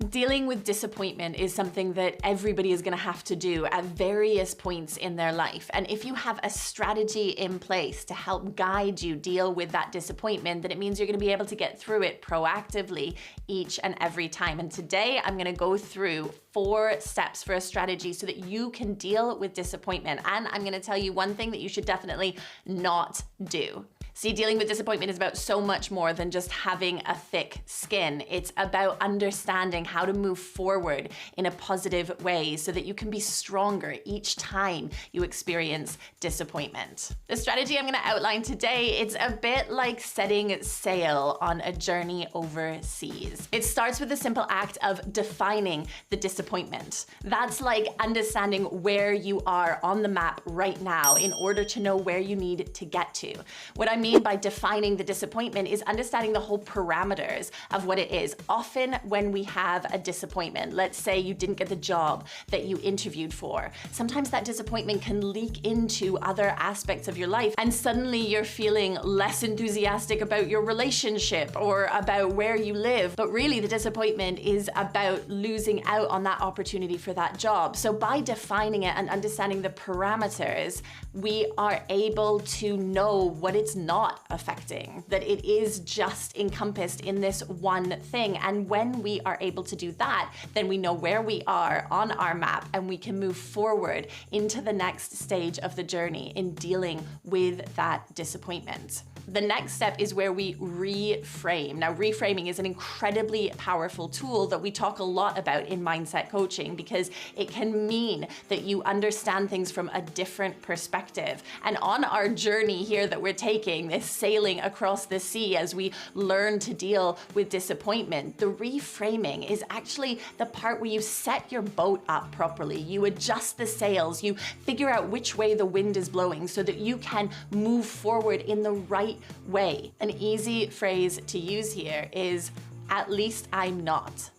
Dealing with disappointment is something that everybody is going to have to do at various points in their life. And if you have a strategy in place to help guide you deal with that disappointment, then it means you're going to be able to get through it proactively each and every time. And today I'm going to go through 4 steps for a strategy so that you can deal with disappointment. And I'm going to tell you one thing that you should definitely not do. See, dealing with disappointment is about so much more than just having a thick skin. It's about understanding how to move forward in a positive way so that you can be stronger each time you experience disappointment. The strategy I'm going to outline today, it's a bit like setting sail on a journey overseas. It starts with the simple act of defining the disappointment. That's like understanding where you are on the map right now in order to know where you need to get to. What I mean by defining the disappointment is understanding the whole parameters of what it is. Often when we have a disappointment, let's say you didn't get the job that you interviewed for, sometimes that disappointment can leak into other aspects of your life, and suddenly you're feeling less enthusiastic about your relationship or about where you live. But really the disappointment is about losing out on that opportunity for that job. So by defining it and understanding the parameters, we are able to know what it's not affecting, that it is just encompassed in this one thing. And when we are able to do that, then we know where we are on our map and we can move forward into the next stage of the journey in dealing with that disappointment. The next step is where we reframe. Now, reframing is an incredibly powerful tool that we talk a lot about in mindset coaching because it can mean that you understand things from a different perspective. And on our journey here that we're taking, this sailing across the sea as we learn to deal with disappointment, the reframing is actually the part where you set your boat up properly. You adjust the sails, you figure out which way the wind is blowing so that you can move forward in the right way. An easy phrase to use here is, at least I'm not,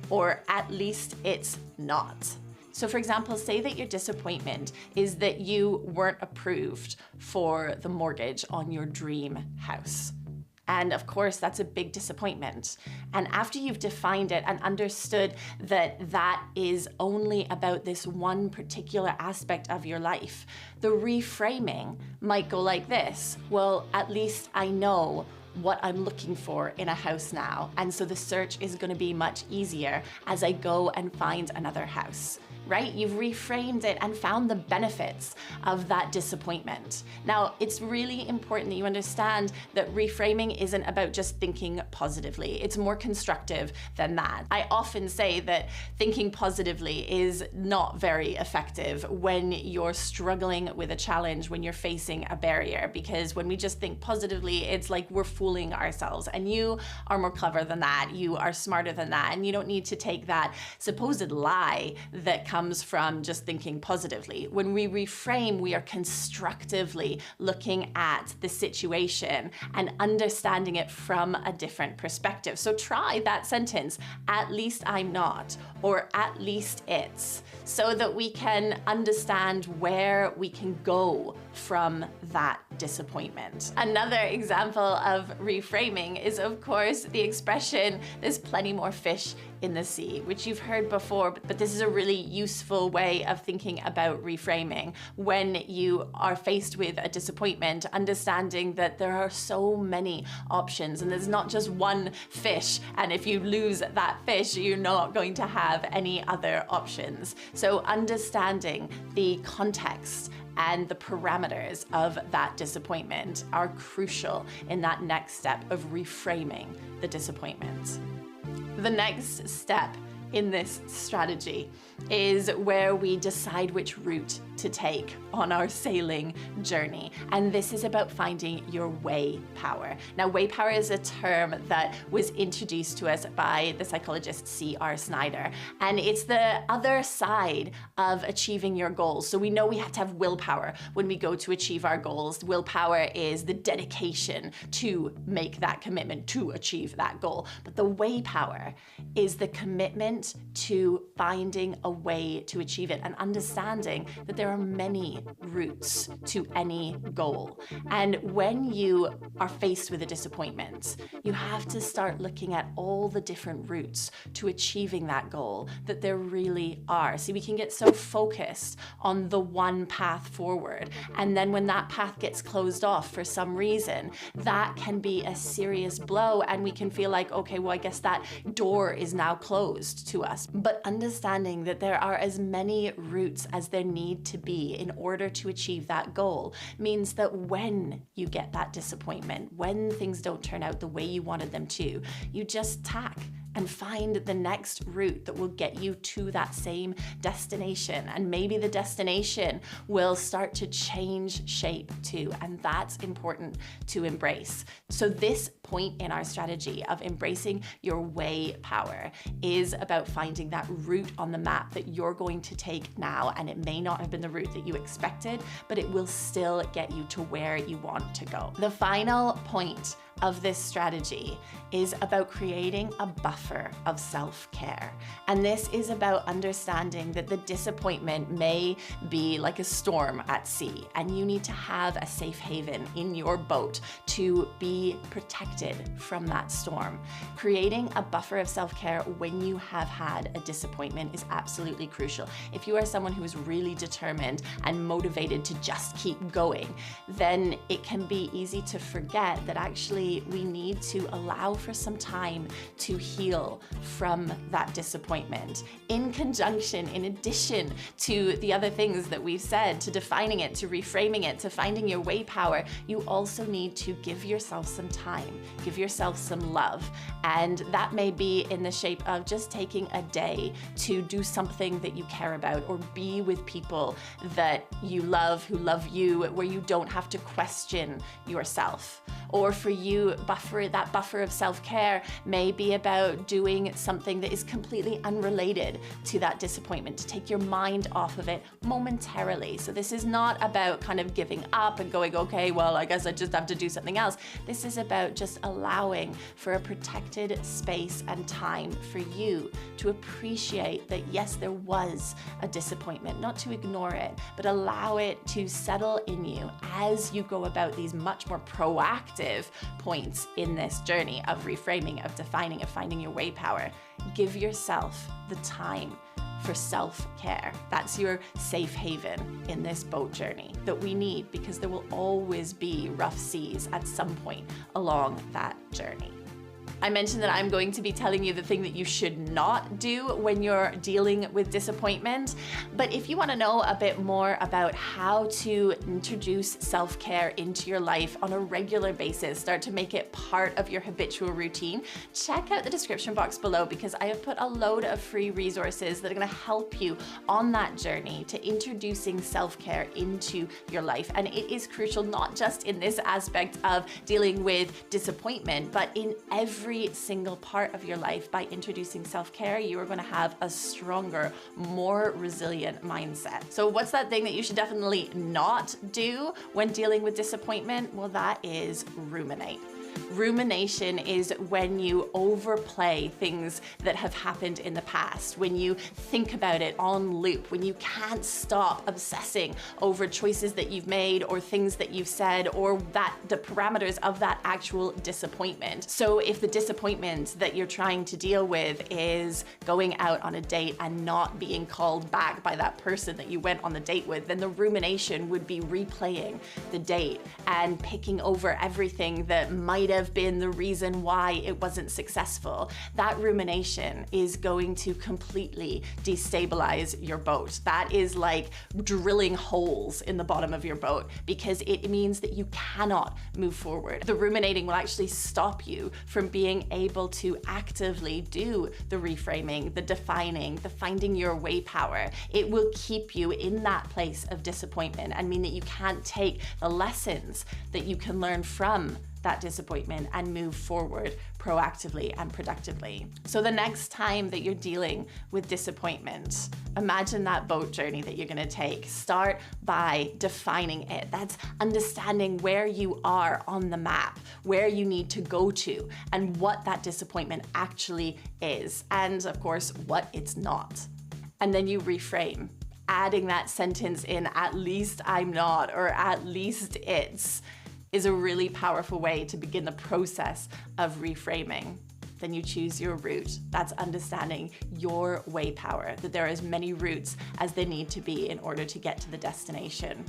or at least it's not. So for example, say that your disappointment is that you weren't approved for the mortgage on your dream house. And of course, that's a big disappointment. And after you've defined it and understood that that is only about this one particular aspect of your life, the reframing might go like this. Well, at least I know what I'm looking for in a house now. And so the search is going to be much easier as I go and find another house. Right? You've reframed it and found the benefits of that disappointment. Now, it's really important that you understand that reframing isn't about just thinking positively. It's more constructive than that. I often say that thinking positively is not very effective when you're struggling with a challenge, when you're facing a barrier, because when we just think positively, it's like we're fooling ourselves. And you are more clever than that. You are smarter than that. And you don't need to take that supposed lie that comes from just thinking positively. When we reframe, we are constructively looking at the situation and understanding it from a different perspective. So try that sentence, at least I'm not, or at least it's, so that we can understand where we can go from that disappointment. Another example of reframing is, of course, the expression, there's plenty more fish in the sea, which you've heard before, but this is a really useful way of thinking about reframing. When you are faced with a disappointment, understanding that there are so many options and there's not just one fish, and if you lose that fish, you're not going to have any other options. So understanding the context and the parameters of that disappointment are crucial in that next step of reframing the disappointment. The next step in this strategy is where we decide which route to take on our sailing journey. And this is about finding your way power. Now, way power is a term that was introduced to us by the psychologist C.R. Snyder. And it's the other side of achieving your goals. So we know we have to have willpower when we go to achieve our goals. Willpower is the dedication to make that commitment to achieve that goal. But the way power is the commitment commitment to finding a way to achieve it and understanding that there are many routes to any goal. And when you are faced with a disappointment, you have to start looking at all the different routes to achieving that goal that there really are. See, we can get so focused on the one path forward, and then when that path gets closed off for some reason, that can be a serious blow, and we can feel like, okay, well, I guess that door is now closed to us. But understanding that there are as many routes as there need to be in order to achieve that goal means that when you get that disappointment, when things don't turn out the way you wanted them to, you just tack and find the next route that will get you to that same destination. And maybe the destination will start to change shape too. And that's important to embrace. So this point in our strategy of embracing your way power is about finding that route on the map that you're going to take now. And it may not have been the route that you expected, but it will still get you to where you want to go. The final point of this strategy is about creating a buffer of self-care. And this is about understanding that the disappointment may be like a storm at sea, and you need to have a safe haven in your boat to be protected from that storm. Creating a buffer of self-care when you have had a disappointment is absolutely crucial. If you are someone who is really determined and motivated to just keep going, then it can be easy to forget that actually we need to allow for some time to heal from that disappointment. In conjunction, in addition to the other things that we've said, to defining it, to reframing it, to finding your way power, you also need to give yourself some time, give yourself some love. And that may be in the shape of just taking a day to do something that you care about, or be with people that you love, who love you, where you don't have to question yourself. Or for you, that buffer of self-care may be about doing something that is completely unrelated to that disappointment, to take your mind off of it momentarily. So this is not about kind of giving up and going, okay, well, I guess I just have to do something else. This is about just allowing for a protected space and time for you to appreciate that, yes, there was a disappointment, not to ignore it, but allow it to settle in you as you go about these much more proactive points in this journey of reframing, of defining, of finding your way power. Give yourself the time for self-care. That's your safe haven in this boat journey that we need, because there will always be rough seas at some point along that journey. I mentioned that I'm going to be telling you the thing that you should not do when you're dealing with disappointment. But if you want to know a bit more about how to introduce self-care into your life on a regular basis, start to make it part of your habitual routine, check out the description box below, because I have put a load of free resources that are going to help you on that journey to introducing self-care into your life. And it is crucial, not just in this aspect of dealing with disappointment, but in every single part of your life. By introducing self-care, you are going to have a stronger, more resilient mindset. So what's that thing that you should definitely not do when dealing with disappointment? Well, that is ruminate. Rumination is when you overplay things that have happened in the past, when you think about it on loop, when you can't stop obsessing over choices that you've made or things that you've said, or the parameters of that actual disappointment. So if the disappointment that you're trying to deal with is going out on a date and not being called back by that person that you went on the date with, then the rumination would be replaying the date and picking over everything that might have been the reason why it wasn't successful. That rumination is going to completely destabilize your boat. That is like drilling holes in the bottom of your boat, because it means that you cannot move forward. The ruminating will actually stop you from being able to actively do the reframing, the defining, the finding your way power. It will keep you in that place of disappointment and mean that you can't take the lessons that you can learn from that disappointment and move forward proactively and productively. So the next time that you're dealing with disappointment, imagine that boat journey that you're going to take. Start by defining it. That's understanding where you are on the map, where you need to go to, and what that disappointment actually is, and of course, what it's not. And then you reframe, adding that sentence in, at least I'm not, or at least it's, is a really powerful way to begin the process of reframing. Then you choose your route. That's understanding your way power, that there are as many routes as there need to be in order to get to the destination.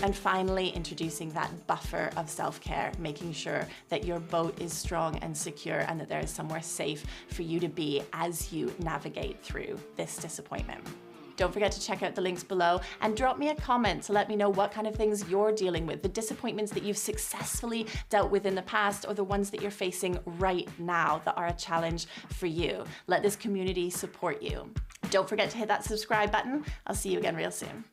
And finally, introducing that buffer of self-care, making sure that your boat is strong and secure and that there is somewhere safe for you to be as you navigate through this disappointment. Don't forget to check out the links below and drop me a comment to let me know what kind of things you're dealing with, the disappointments that you've successfully dealt with in the past or the ones that you're facing right now that are a challenge for you. Let this community support you. Don't forget to hit that subscribe button. I'll see you again real soon.